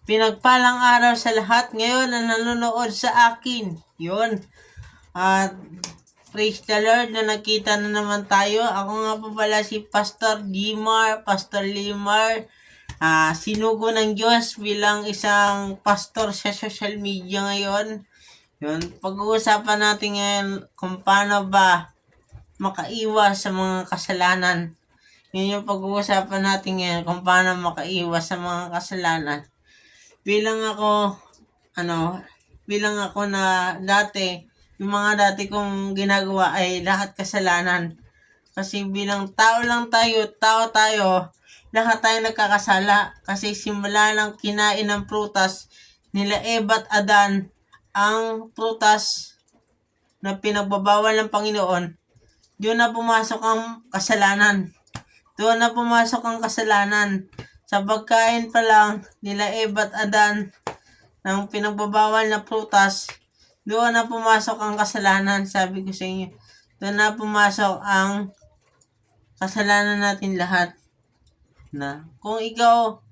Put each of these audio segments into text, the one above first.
Pinagpalang araw sa lahat ngayon na nanonood sa akin. Yun. At praise the Lord na nakita na naman tayo. Ako nga po pala si Pastor Limar. Sinugo ng Diyos bilang isang pastor sa social media ngayon. Yun. Pag-uusapan natin ngayon kung paano ba makaiwas sa mga kasalanan. Yun yung pag-uusapan natin ngayon kung paano makaiwas sa mga kasalanan. bilang ako, ano, bilang ako na yung mga dati kong ginagawa ay lahat kasalanan. Kasi bilang tao tayo, lahat tayo nagkakasala. Kasi simula ng kinain ng prutas nila Eva at Adan, ang prutas na pinagbabawal ng Panginoon, doon na pumasok ang kasalanan. Doon na pumasok ang kasalanan. Sa pagkain pa lang nila Eva at Adan ng pinagbabawal na prutas, doon na pumasok ang kasalanan. Sabi ko sa inyo, doon na pumasok ang kasalanan natin lahat. Na kung ikaw,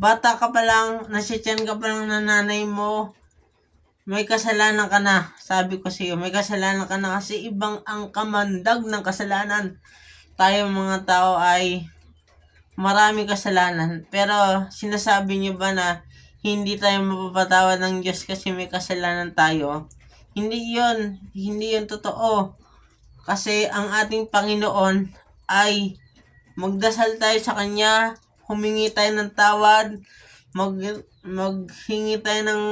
bata ka pa lang, nasityan ka pa lang ng nanay mo, may kasalanan ka na. Sabi ko sa iyo, may kasalanan ka na kasi ibang ang kamandag ng kasalanan. Tayo mga tao ay maraming kasalanan. Pero sinasabi niyo ba na hindi tayo mapapatawad ng Diyos kasi may kasalanan tayo? Hindi yun totoo. Kasi ang ating Panginoon ay magdasal tayo sa Kanya, humingi tayo ng tawad, maghingi tayo ng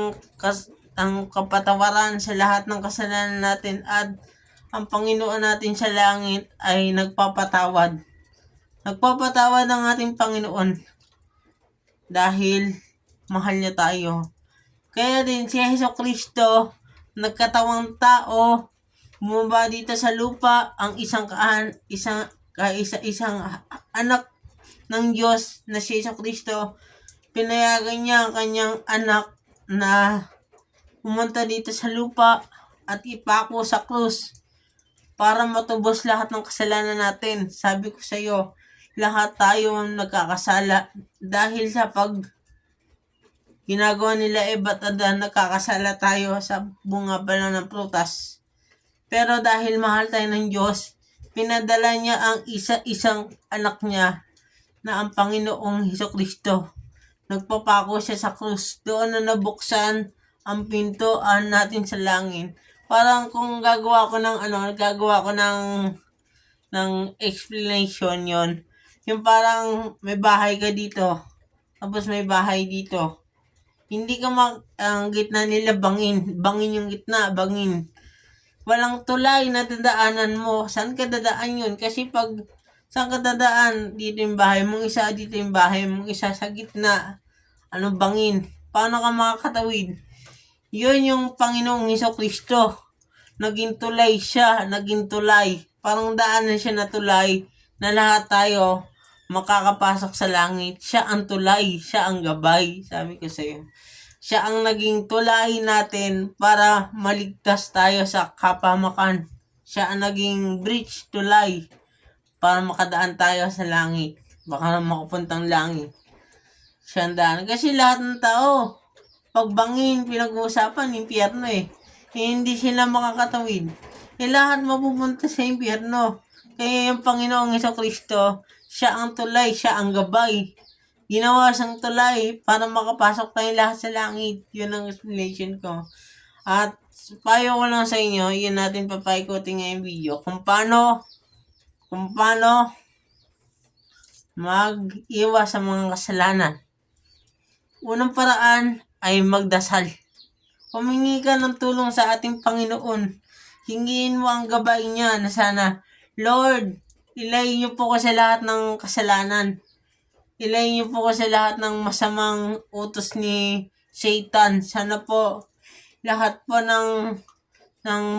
kapatawaran sa lahat ng kasalanan natin, at ang Panginoon natin sa langit ay nagpapatawad. Nagpapatawad ang ating Panginoon dahil mahal niya tayo. Kaya din si Jesucristo, nagkatawang tao, bumaba dito sa lupa, ang isang anak ng Diyos na si Jesucristo, pinayagan niya ang kanyang anak na pumunta dito sa lupa at ipako sa krus para matubos lahat ng kasalanan natin. Sabi ko sa iyo, lahat tayo nagkakasala dahil sa ginagawa nila Eva at Adan, nagkakasala tayo sa bunga pa lang ng prutas. Pero dahil mahal tayo ng Diyos, pinadala niya ang isa-isang anak niya na ang Panginoong Hesukristo. Nagpapako siya sa krus. Doon na nabuksan ang pintuan natin sa langit. Parang kung gagawa ko ng explanation yon. Yung parang may bahay ka dito, tapos may bahay dito. Hindi ka ang gitna nila bangin yung gitna, bangin. Walang tulay na dadaanan mo. Saan ka dadaan yun? Kasi pag saan ka dadaan, dito yung bahay mong isa, dito yung bahay mong isa, sa gitna, bangin. Paano ka makakatawid? Yun yung Panginoong Hesukristo. Naging tulay siya, Parang daanan siya na tulay na lahat tayo makakapasok sa langit. Siya ang tulay, siya ang gabay. Sabi ko sa iyo, siya ang naging tulay natin para maligtas tayo sa kapahamakan. Siya ang naging bridge, tulay, para makadaan tayo sa langit. Baka makapuntang langit. Siya ang daan. Kasi lahat ng tao, pagbangin, pinag-uusapan, impyerno hindi sila makakatawid. Lahat mapupunta sa impyerno. Kaya yung Panginoong Hesukristo, siya ang tulay, siya ang gabay. Ginawa siyang tulay para makapasok tayo lahat sa langit. Yun ang explanation ko. At payo ko lang sa inyo, yun natin papaikutin ngayong video, kung paano mag-iwas sa mga kasalanan. Unang paraan ay magdasal. Humingi ka ng tulong sa ating Panginoon. Hingiin mo ang gabay niya na sana, Lord, ilayin niyo po ko sa lahat ng kasalanan. Ilayin niyo po ko sa lahat ng masamang utos ni Satan. Sana po, lahat po ng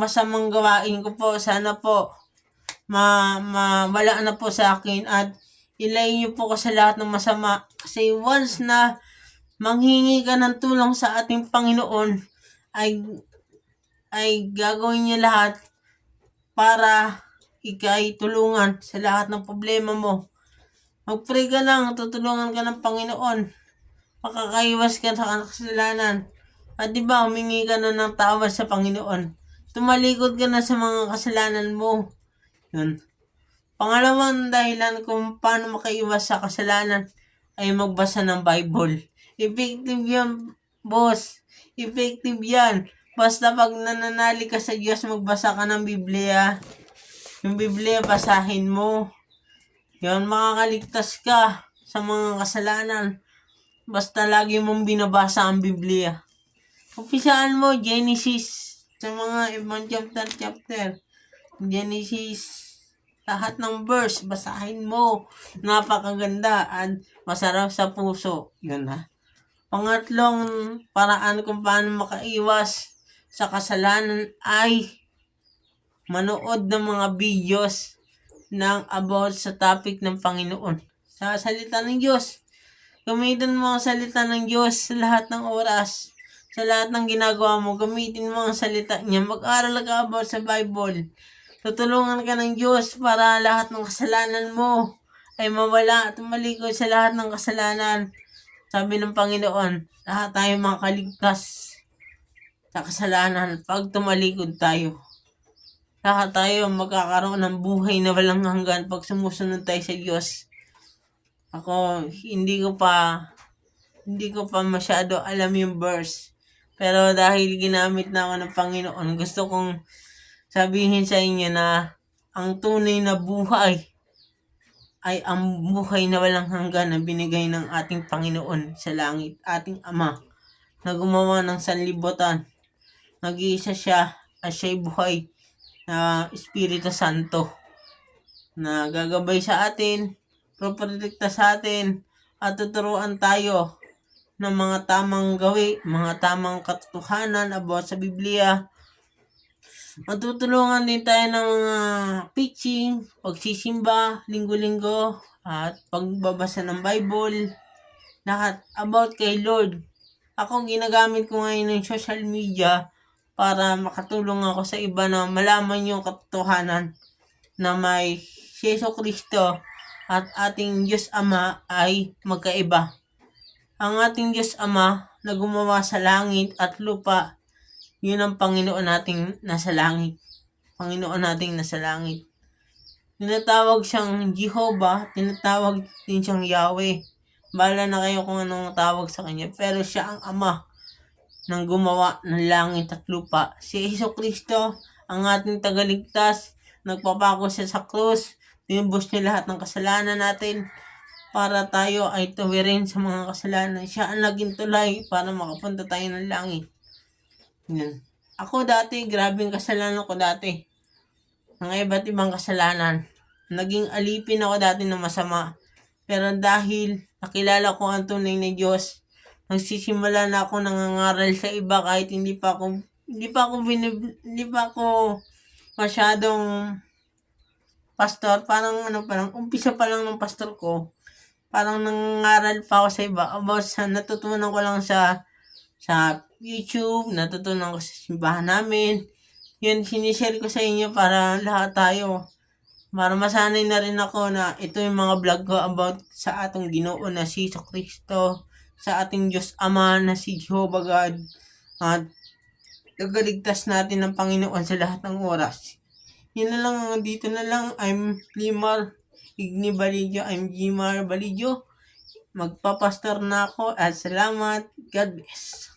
masamang gawain ko po, sana po, wala na po sa akin, at ilayin niyo po ko sa lahat ng masama. Kasi once na manghingi ka ng tulong sa ating Panginoon, ay gagawin niya lahat para ikay tulungan sa lahat ng problema mo. Mag-pray ka lang, tutulungan ka ng Panginoon. makakaiwas ka sa kasalanan. At di ba, humingi ka na ng tawad sa Panginoon. Tumalikod ka na sa mga kasalanan mo. Yun. Pangalawang dahilan kung paano makaiwas sa kasalanan ay magbasa ng Bible. Effective yan, boss. Effective yan. Basta pag nananalig ka sa Diyos, magbasa ka ng Biblia. Yung Biblia, basahin mo. Yun, makakaligtas ka sa mga kasalanan. Basta lagi mong binabasa ang Biblia. Umpisaan mo, Genesis. Sa mga ibang chapter. Genesis. Lahat ng verse, basahin mo. Napakaganda at masarap sa puso. Yun ha. Pangatlong paraan kung paano makaiwas sa kasalanan ay manood ng mga videos ng about sa topic ng Panginoon. Sa salita ng Diyos. Gamitin mo ang salita ng Diyos sa lahat ng oras. Sa lahat ng ginagawa mo, gamitin mo ang salita niya. Mag-aral ka about sa Bible. Tutulungan ka ng Diyos para lahat ng kasalanan mo ay mawala at malikod sa lahat ng kasalanan. Sabi ng Panginoon, lahat tayo makaligtas sa kasalanan pag tumalikod tayo. Lahat tayo magkakaroon ng buhay na walang hanggan pag sumusunod tayo sa Diyos. Ako, hindi ko pa masyado alam yung verse. Pero dahil ginamit na ako ng Panginoon, gusto kong sabihin sa inyo na ang tunay na buhay ay ang buhay na walang hanggan na binigay ng ating Panginoon sa langit, ating Ama, na gumawa ng sanlibutan. Nag-iisa siya at siya'y buhay na Espiritu Santo na gagabay sa atin, proprotekta sa atin, at tuturuan tayo ng mga tamang gawi, mga tamang katotohanan about sa Biblia. Matutulungan din tayo ng mga preaching, pagsisimba, linggo-linggo, at pagbabasa ng Bible. Lahat about kay Lord. Ako, ginagamit ko ngayon ng social media para makatulong ako sa iba na malaman yung katotohanan na may si Jesucristo at ating Diyos Ama ay magkaiba. Ang ating Diyos Ama na gumawa sa langit at lupa, yun ang Panginoon nating nasa langit. Panginoon nating nasa langit. Tinatawag siyang Jehovah, tinatawag din siyang Yahweh. Bahala na kayo kung anong tawag sa kanya. Pero siya ang Ama ng gumawa ng langit at lupa. Si Jesucristo, ang ating tagaligtas, nagpapako siya sa krus, tinubos niya lahat ng kasalanan natin para tayo ay tuwirin sa mga kasalanan. Siya ang naging tulay para makapunta tayo ng langit. Yan. Ako dati, grabing kasalanan ko dati. Mga iba't ibang kasalanan. Naging alipin ako dati ng masama. Pero dahil nakilala ko ang tunay na Diyos, nagsisimula na ako nangangaral sa iba kahit hindi pa ako masyadong pastor. Parang umpisa pa lang ng pastor ko. Parang nangangaral pa ako sa iba about sa natutunan ko lang sa YouTube, natutunan ko sa simbahan namin. Yun, sinishare ko sa inyo para lahat tayo. Para masanay na rin ako na ito yung mga vlog ko about sa atong Ginoo na si Jesucristo, sa ating Diyos Ama na si Jehovah God. At tagaligtas natin ng Panginoon sa lahat ng oras. Yun na lang, dito na lang. I'm Limar Igni Balidio. I'm Jimar Balidio. Magpapastor na ako at salamat. God bless.